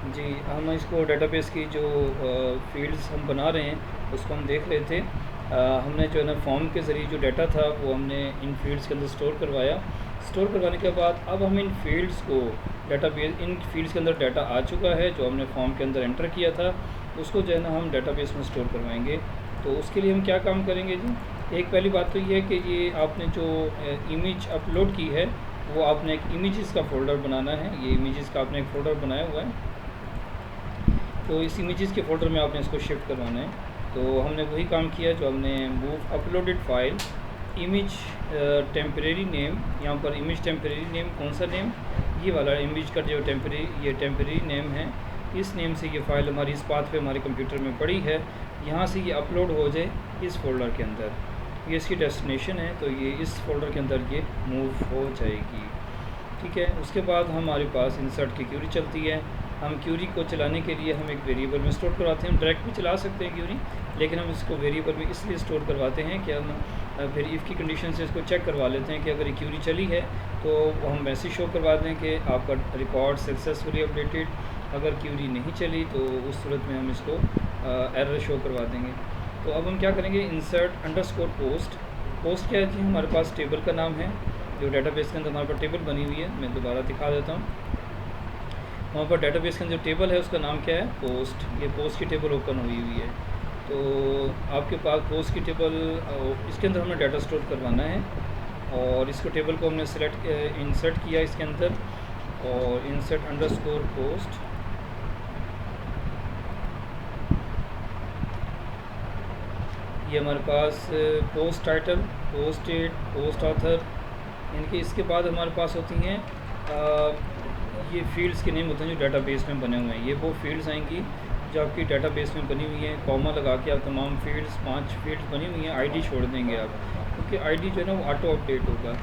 जी, हम इसको डेटाबेस की जो फ़ील्ड्स हम बना रहे हैं उसको हम देख रहे थे। हमने जो है ना फॉर्म के ज़रिए जो डाटा था वो हमने इन फ़ील्ड्स के अंदर स्टोर करवाया। स्टोर करवाने के बाद अब हम इन फ़ील्ड्स को डेटाबेस इन फ़ील्ड्स के अंदर डाटा आ चुका है जो हमने फॉर्म के अंदर एंटर किया था, उसको जो है ना हम डेटाबेस में स्टोर करवाएंगे। तो उसके लिए हम क्या काम करेंगे जी, एक पहली बात तो ये है कि ये आपने जो इमेज अपलोड की है वो आपने एक इमेजेस का फ़ोल्डर बनाना है। ये इमेजेस का आपने एक फ़ोल्डर बनाया हुआ है, तो इस इमेजेस के फ़ोल्डर में आपने इसको शिफ्ट करवाना है। तो हमने वही काम किया जो हमने move uploaded file image temporary name, यहाँ पर इमेज टेम्परेरी नेम कौन सा नेम, ये वाला इमेज का जो टेम्परेरी नेम है, इस नेम से ये फ़ाइल हमारी इस पाथ पे हमारे कंप्यूटर में पड़ी है, यहाँ से ये अपलोड हो जाए इस फोल्डर के अंदर। ये इसकी डेस्टिनेशन है, तो ये इस फोल्डर के अंदर ये मूव हो जाएगी। ठीक है, उसके बाद हमारे पास इंसर्ट की क्यूरी चलती है। हम क्यूरी को चलाने के लिए हम एक वेरिएबल में स्टोर करवाते हैं। हम डायरेक्ट भी चला सकते हैं क्यूरी, लेकिन हम इसको वेरिएबल में इसलिए स्टोर करवाते हैं कि हम फिर इफ़ की कंडीशन से इसको चेक करवा लेते हैं कि अगर ये क्यूरी चली है तो हम मैसेज शो करवा दें कि आपका रिकॉर्ड सक्सेसफुली अपडेटेड। अगर क्यूरी नहीं चली तो उस सूरत में हम इसको एरर शो करवा देंगे। तो अब हम क्या करेंगे, इंसर्ट अंडरस्कोर पोस्ट। पोस्ट क्या है जी, हमारे पास टेबल का नाम है जो डेटाबेस के अंदर हमारे पास टेबल बनी हुई है। मैं दोबारा दिखा देता हूँ। वहाँ पर डेटाबेस के अंदर जो टेबल है उसका नाम क्या है, पोस्ट। ये पोस्ट की टेबल ओपन हुई है। तो आपके पास पोस्ट की टेबल, इसके अंदर हमने डाटा स्टोर करवाना है और इसको टेबल को हमने इंसर्ट किया इसके अंदर, और इंसर्ट अंडरस्कोर पोस्ट। ये हमारे पास post title, post date, post author, इनके इसके बाद हमारे पास होती हैं ये फील्ड्स के नेम होते हैं जो डाटाबेस में बने हुए हैं। ये वो फील्ड्स आएंगी जो आपकी डाटाबेस में बनी हुई हैं। कॉमा लगा के आप तमाम फील्ड्स, 5 फील्ड्स बनी हुई हैं, आईडी छोड़ देंगे आप, क्योंकि आईडी जो है ना वो ऑटो अपडेट होगा,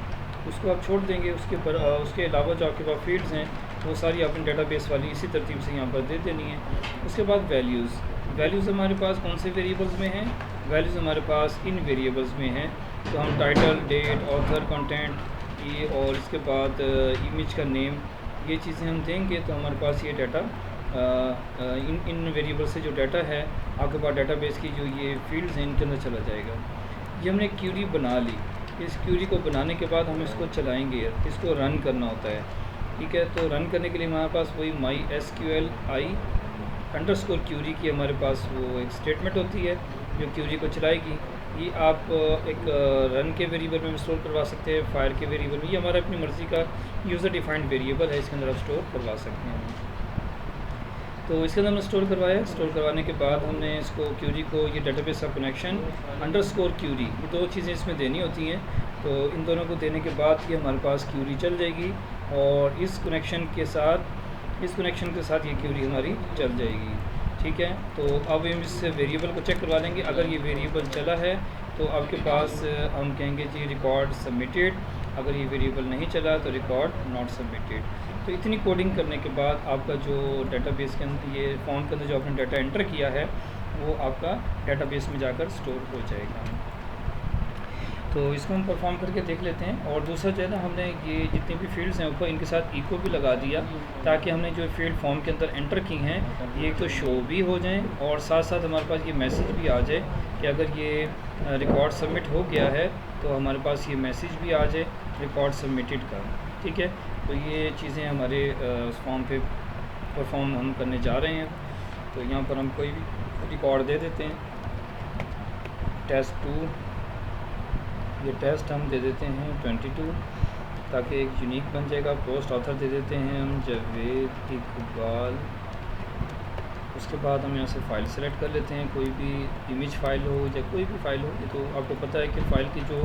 उसको आप छोड़ देंगे। उसके अलावा जो आपके पास फील्ड्स हैं वो सारी आपने डाटाबेस वाली इसी तरतीब से यहाँ पर दे देनी है। उसके बाद वैल्यूज़ हमारे पास कौन से वेरिएबल्स में हैं, वैल्यूज़ हमारे पास इन वेरिएबल्स में हैं। तो हम टाइटल, डेट, ऑथर, कंटेंट, ये और इसके बाद इमेज का नेम, ये चीज़ें हम देंगे तो हमारे पास ये डाटा इन वेरिएबल से जो डाटा है आपके पास डेटाबेस की जो ये फील्ड्स हैं इनके अंदर चला जाएगा। ये हमने क्यूरी बना ली। इस क्यूरी को बनाने के बाद हम इसको चलाएंगे, इसको रन करना होता है। ठीक है, तो रन करने के लिए हमारे पास वही MySQL अंडरस्कोर क्यूरी की हमारे पास वो एक स्टेटमेंट होती है जो क्यूरी को चलाएगी। ये आप एक रन के वेरिएबल में स्टोर करवा सकते हैं, फायर के वेरिएबल में, ये हमारा अपनी मर्ज़ी का यूज़र डिफाइंड वेरिएबल है, इसके अंदर आप स्टोर करवा सकते हैं। तो इसके अंदर हमने स्टोर करवाया। स्टोर करवाने के बाद हमने इसको क्यूरी को, ये डेटाबेस का कनेक्शन अंडरस्कोर क्यूरी, ये 2 चीज़ें इसमें देनी होती हैं। तो इन दोनों को देने के बाद ये हमारे पास क्यूरी चल जाएगी और इस कनेक्शन के साथ ये क्यूरी हमारी चल जाएगी। ठीक है, तो अब हम इस वेरिएबल को चेक करवा लेंगे। अगर ये वेरिएबल चला है तो आपके पास हम कहेंगे जी रिकॉर्ड सबमिटेड, अगर ये वेरिएबल नहीं चला तो रिकॉर्ड नॉट सबमिटेड। तो इतनी कोडिंग करने के बाद आपका जो डेटाबेस के अंदर, ये फॉर्म के अंदर जो आपने डाटा एंटर किया है वो आपका डेटाबेस में जाकर स्टोर हो जाएगा। तो इसको हम परफॉर्म करके देख लेते हैं। और दूसरा जो है ना, हमने ये जितनी भी फील्ड्स हैं ऊपर इनके साथ इको भी लगा दिया, ताकि हमने जो फील्ड फॉर्म के अंदर एंटर की हैं ये तो शो भी हो जाएं और साथ साथ हमारे पास ये मैसेज भी आ जाए कि अगर ये रिकॉर्ड सबमिट हो गया है तो हमारे पास ये मैसेज भी आ जाए रिकॉर्ड सबमिटेड का। ठीक है, तो ये चीज़ें हमारे उस फॉर्म पे परफॉर्म हम करने जा रहे हैं। तो यहाँ पर हम कोई भी रिकॉर्ड दे देते हैं, टेस्ट 2, ये टेस्ट हम दे देते हैं 22, ताकि एक यूनिक बन जाएगा। पोस्ट ऑथर दे देते हैं हम जावेद इकबाल। उसके बाद हम यहाँ से फ़ाइल सेलेक्ट कर लेते हैं, कोई भी इमेज फ़ाइल हो या कोई भी फ़ाइल हो। ये तो आपको पता है कि फ़ाइल की जो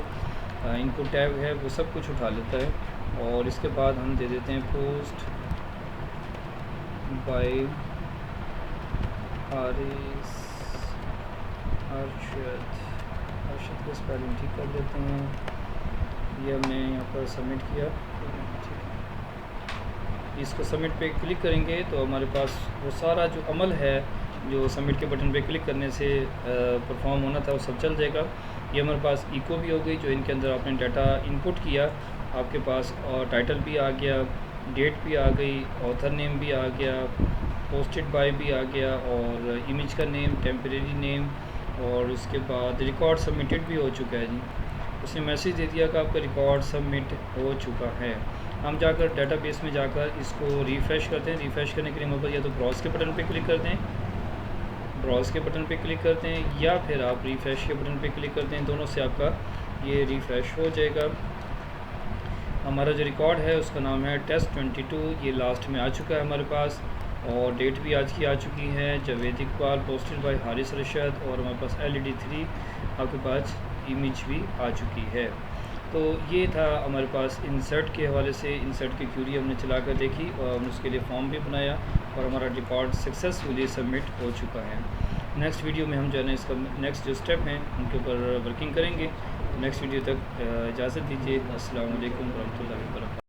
इनपुट टैब है वो सब कुछ उठा लेता है। और इसके बाद हम दे देते हैं पोस्ट बाय अर्शद को स्पेलिंग ठीक कर देते हैं। ये हमने यहाँ पर सबमिट किया। इसको सबमिट पे क्लिक करेंगे तो हमारे पास वो सारा जो अमल है जो सबमिट के बटन पे क्लिक करने से परफॉर्म होना था वो सब चल जाएगा। ये हमारे पास इको भी हो गई, जो इनके अंदर आपने डाटा इनपुट किया, आपके पास और टाइटल भी आ गया, डेट भी आ गई, ऑथर नेम भी आ गया, पोस्टेड बाय भी आ गया, और इमेज का नेम, टेम्परेरी नेम, और उसके बाद रिकॉर्ड सबमिटेड भी हो चुका है जी। उसने मैसेज दे दिया कि आपका रिकॉर्ड सबमिट हो चुका है। हम जाकर डेटाबेस में जाकर इसको रिफ़्रेश करते हैं। रिफ़्रेश करने के लिए हमारे पास या तो ब्राउज़ के बटन पे क्लिक करते हैं, ब्राउज़ के बटन पे क्लिक करते हैं, या फिर आप रिफ़्रेश के बटन पे क्लिक करते हैं। दोनों से आपका ये रिफ़्रेश हो जाएगा। हमारा जो रिकॉर्ड है उसका नाम है टेस्ट 22। ये लास्ट में आ चुका है हमारे पास, और डेट भी आज की आ चुकी है। जावेद इकबाल, पोस्टेड बाय हारिस रशद, और हमारे पास LED 3 आपके पास इमेज भी आ चुकी है। तो ये था हमारे पास इंसर्ट के हवाले से। इंसर्ट की क्यूरी हमने चला कर देखी, और हमने उसके लिए फॉर्म भी बनाया, और हमारा रिकॉर्ड सक्सेसफुली सबमिट हो चुका है। नेक्स्ट वीडियो में हम जो है ना इसका नेक्स्ट जो स्टेप हैं उनके ऊपर वर्किंग करेंगे। नेक्स्ट वीडियो तक इजाज़त दीजिए। अस्सलाम वालेकुम रहमतुल्लाहि व बरकातहू।